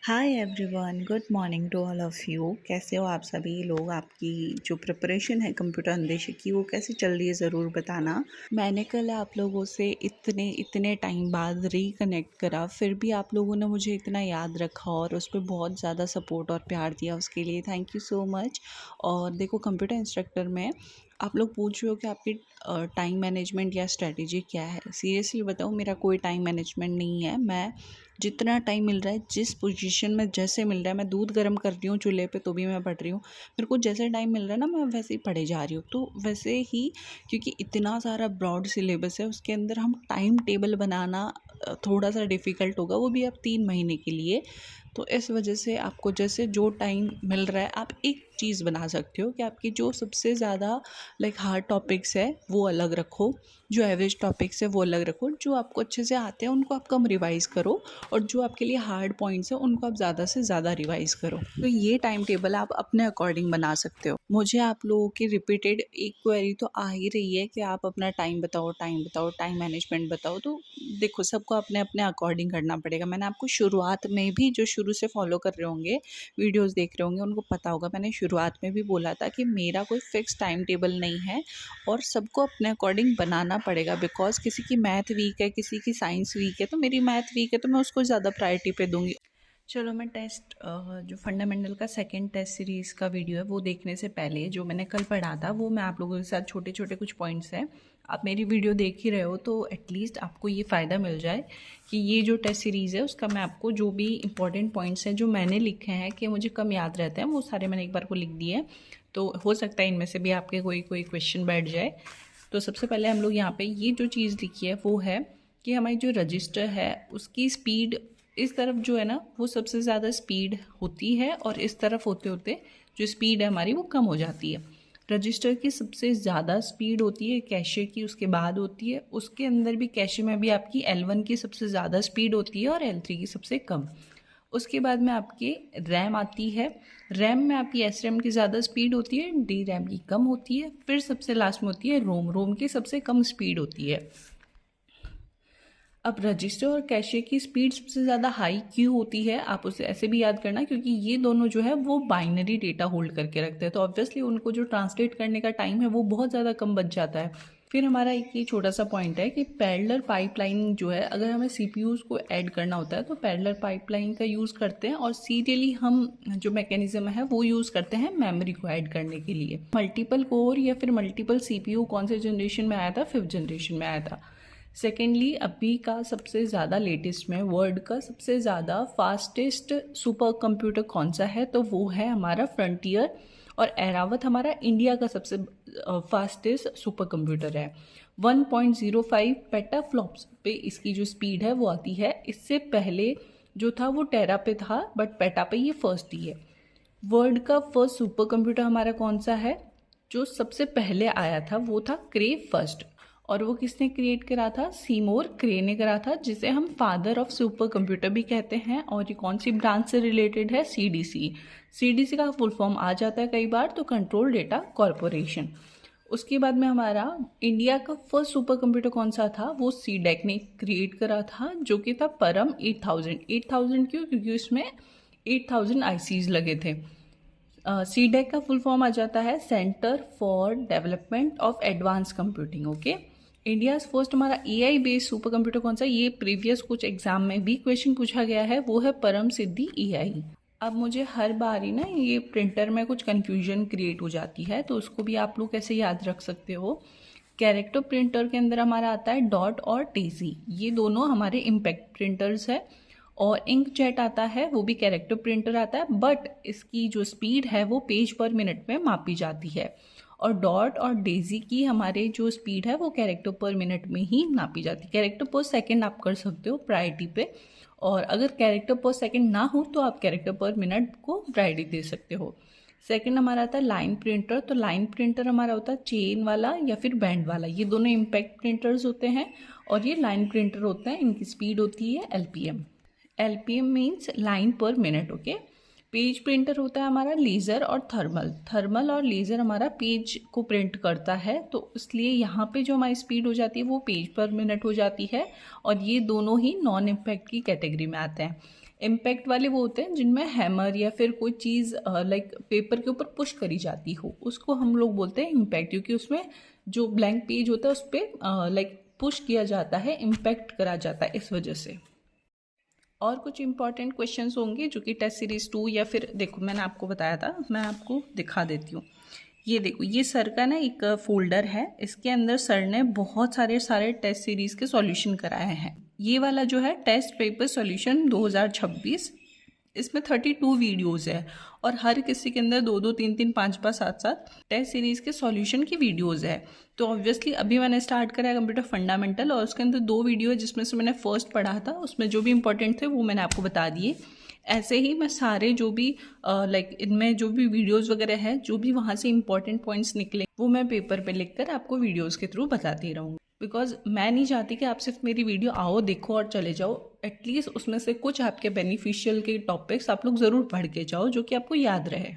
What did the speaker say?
Hi everyone, good morning to all of you. कैसे हो आप सभी लोग? आपकी जो प्रिपरेशन है कंप्यूटर अन्वेषक की वो कैसे चल रही है, ज़रूर बताना। मैंने कल आप लोगों से इतने इतने टाइम बाद रिकनेक्ट करा, फिर भी आप लोगों ने मुझे इतना याद रखा और उस पे बहुत ज़्यादा सपोर्ट और प्यार दिया, उसके लिए थैंक यू सो मच। और देखो, कंप्यूटर इंस्ट्रक्टर में आप लोग पूछ रहे हो कि आपकी टाइम मैनेजमेंट या स्ट्रेटजी क्या है। सीरियसली बताऊँ, मेरा कोई टाइम मैनेजमेंट नहीं है। मैं जितना टाइम मिल रहा है, जिस पोजीशन में जैसे मिल रहा है, मैं दूध गर्म कर रही हूँ चूल्हे पे तो भी मैं पढ़ रही हूँ। मेरे को जैसे टाइम मिल रहा है ना, मैं वैसे ही पढ़े जा रही हूँ। तो वैसे ही, क्योंकि इतना सारा ब्रॉड सिलेबस है, उसके अंदर हम टाइम टेबल बनाना थोड़ा सा डिफ़िकल्ट होगा, वो भी अब 3 महीने के लिए। तो इस वजह से आपको जैसे जो टाइम मिल रहा है, आप एक चीज़ बना सकते हो कि आपकी जो सबसे ज़्यादा लाइक हार्ड टॉपिक्स है वो अलग रखो, जो एवरेज टॉपिक्स है वो अलग रखो, जो आपको अच्छे से आते हैं उनको आप कम रिवाइज़ करो, और जो आपके लिए हार्ड पॉइंट्स हैं उनको आप ज़्यादा से ज़्यादा रिवाइज़ करो। तो ये टाइम टेबल आप अपने अकॉर्डिंग बना सकते हो। मुझे आप लोगों की रिपीटेड एक क्वेरी तो आ ही रही है कि आप अपना टाइम बताओ, टाइम बताओ, टाइम मैनेजमेंट बताओ। तो देखो, सबको अपने अपने अकॉर्डिंग करना पड़ेगा। मैंने आपको शुरुआत में भी, जो शुरू से फॉलो कर रहे होंगे, वीडियोज़ देख रहे होंगे, उनको पता होगा, मैंने शुरुआत में भी बोला था कि मेरा कोई फिक्स टाइम टेबल नहीं है और सबको अपने अकॉर्डिंग बनाना पड़ेगा। बिकॉज़ किसी की मैथ वीक है, किसी की साइंस वीक है, तो मेरी मैथ वीक है तो मैं उसको ज़्यादा प्रायोरिटी पे दूँगी। चलो, मैं जो फंडामेंटल का सेकंड टेस्ट सीरीज़ का वीडियो है वो देखने से पहले जो मैंने कल पढ़ा था, वो मैं आप लोगों के साथ छोटे छोटे कुछ पॉइंट्स हैं। आप मेरी वीडियो देख ही रहे हो तो एटलीस्ट आपको ये फ़ायदा मिल जाए कि ये जो टेस्ट सीरीज़ है उसका मैं आपको जो भी इंपॉर्टेंट पॉइंट्स हैं जो मैंने लिखे हैं कि मुझे कम याद रहते हैं, वो सारे मैंने एक बार को लिख दिए हैं। तो हो सकता है इनमें से भी आपके कोई कोई क्वेश्चन बैठ जाए। तो सबसे पहले हम लोग यहाँ पे ये जो चीज़ लिखी है वो है कि हमारी जो रजिस्टर है उसकी स्पीड इस तरफ जो है ना, वो सबसे ज़्यादा स्पीड होती है, और इस तरफ होते होते जो स्पीड है हमारी वो कम हो जाती है। रजिस्टर की सबसे ज़्यादा स्पीड होती है कैशे की, उसके बाद होती है, उसके अंदर भी कैशे में भी आपकी L1 की सबसे ज़्यादा स्पीड होती है और L3 की सबसे कम। उसके बाद में आपकी रैम आती है। रैम में आपकी एस रैम की ज़्यादा स्पीड होती है, डी रैम की कम होती है। फिर सबसे लास्ट में होती है रोम। रोम की सबसे कम स्पीड होती है। अब रजिस्टर और कैशे की स्पीड सबसे ज़्यादा हाई क्यों होती है, आप उसे ऐसे भी याद करना, क्योंकि ये दोनों जो है वो बाइनरी डेटा होल्ड करके रखते हैं, तो ऑब्वियसली उनको जो ट्रांसलेट करने का टाइम है वो बहुत ज़्यादा कम बच जाता है। फिर हमारा एक ये छोटा सा पॉइंट है कि पैरेलल पाइपलाइनिंग जो है, अगर हमें सीपीयूज़ को ऐड करना होता है तो पैरेलल पाइपलाइन का यूज़ करते हैं, और सीरियली हम जो मैकेनिज्म है वो यूज़ करते हैं मेमोरी को ऐड करने के लिए। मल्टीपल कोर या फिर मल्टीपल सीपीयू कौन से जनरेशन में आया था? 5th जनरेशन में आया था। सेकेंडली, अभी का सबसे ज़्यादा लेटेस्ट में वर्ल्ड का सबसे ज़्यादा फास्टेस्ट सुपर कंप्यूटर कौन सा है? तो वो है हमारा फ्रंटियर, और एरावत हमारा इंडिया का सबसे फास्टेस्ट सुपर कंप्यूटर है। 1.05 पेटाफ्लॉप्स पे इसकी जो स्पीड है वो आती है। इससे पहले जो था वो टेरा पे था, बट पेटा पे ये फर्स्ट ही है। वर्ल्ड का फर्स्ट सुपर कंप्यूटर हमारा कौन सा है? जो सबसे पहले आया था वो था क्रे फर्स्ट, और वो किसने क्रिएट करा था? सीमोर क्रे ने करा था, जिसे हम फादर ऑफ सुपर कंप्यूटर भी कहते हैं। और ये कौन सी ब्रांच से रिलेटेड है? सीडीसी। सीडीसी का फुल फॉर्म आ जाता है कई बार, तो कंट्रोल डेटा कॉरपोरेशन। उसके बाद में हमारा इंडिया का फर्स्ट सुपर कंप्यूटर कौन सा था? वो सीडेक ने क्रिएट करा था, जो कि था परम 8000। 8000 क्यों? क्योंकि उसमें 8000 आईसीज लगे थे। सीडेक का फुल फॉर्म आ जाता है centre for development of advance computing. Okay, India first हमारा एआई बेस्ड सुपर कंप्यूटर कौन सा? ये प्रीवियस कुछ एग्जाम में भी क्वेश्चन पूछा गया है, वो है परम सिद्धि एआई। अब मुझे हर बार ही ना ये प्रिंटर में कुछ कन्फ्यूजन क्रिएट हो जाती है, तो उसको भी आप लोग कैसे याद रख सकते हो? कैरेक्टर प्रिंटर के अंदर हमारा आता है डॉट और डेजी, ये दोनों हमारे इम्पैक्ट प्रिंटर्स है। और इंकजेट आता है, वो भी कैरेक्टर प्रिंटर आता है, बट इसकी जो स्पीड है वो पेज पर मिनट में मापी जाती है। और डॉट और डेजी की हमारे जो स्पीड है वो कैरेक्टर पर मिनट में ही नापी जाती है। कैरेक्टर पर सेकंड आप कर सकते हो प्रायोरिटी पे, और अगर कैरेक्टर पर सेकंड ना हो तो आप कैरेक्टर पर मिनट को प्रायोरिटी दे सकते हो। सेकंड हमारा आता है लाइन प्रिंटर। तो लाइन प्रिंटर हमारा होता है चेन वाला या फिर बैंड वाला, ये दोनों इम्पैक्ट प्रिंटर्स होते हैं, और ये लाइन प्रिंटर होते हैं, इनकी स्पीड होती है एलपीएम। एलपीएम मीन्स लाइन पर मिनट। ओके, पेज प्रिंटर होता है हमारा लेज़र और थर्मल। थर्मल और लेज़र हमारा पेज को प्रिंट करता है, तो इसलिए यहाँ पे जो हमारी स्पीड हो जाती है वो पेज पर मिनट हो जाती है, और ये दोनों ही नॉन इम्पैक्ट की कैटेगरी में आते हैं। इम्पैक्ट वाले वो होते हैं जिनमें हैमर या फिर कोई चीज़ लाइक पेपर के ऊपर पुश करी जाती हो, उसको हम लोग बोलते हैं इम्पैक्ट, क्योंकि उसमें जो ब्लैंक पेज होता है उस पर लाइक पुश किया जाता है, इम्पैक्ट करा जाता है इस वजह से। और कुछ इंपॉर्टेंट क्वेश्चंस होंगे जो कि टेस्ट सीरीज 2 या फिर देखो मैंने आपको बताया था, मैं आपको दिखा देती हूँ। ये देखो, ये सर का ना एक फोल्डर है, इसके अंदर सर ने बहुत सारे टेस्ट सीरीज के सॉल्यूशन कराए हैं। ये वाला जो है टेस्ट पेपर सॉल्यूशन 2026, इसमें 32 वीडियोस है और हर किसी के अंदर 2-2, 3-3, 5-5, 7-7 टेस्ट सीरीज के सॉल्यूशन की वीडियोस है। तो ऑब्वियसली अभी मैंने स्टार्ट करा है कंप्यूटर फंडामेंटल, और उसके अंदर 2 वीडियो है जिसमें से मैंने फर्स्ट पढ़ा था, उसमें जो भी इंपॉर्टेंट थे वो मैंने आपको बता दिए। ऐसे ही मैं सारे जो भी लाइक इनमें जो भी वीडियोस वगैरह है, जो भी वहाँ से इंपॉर्टेंट पॉइंट्स निकले वो मैं पेपर पे लिखकर आपको वीडियोस के थ्रू बताती रहूँगी। बिकॉज मैं नहीं चाहती कि आप सिर्फ मेरी वीडियो आओ, देखो और चले जाओ। एटलीस्ट उसमें से कुछ आपके बेनिफिशियल के टॉपिक्स आप लोग ज़रूर पढ़ के जाओ जो कि आपको याद रहे।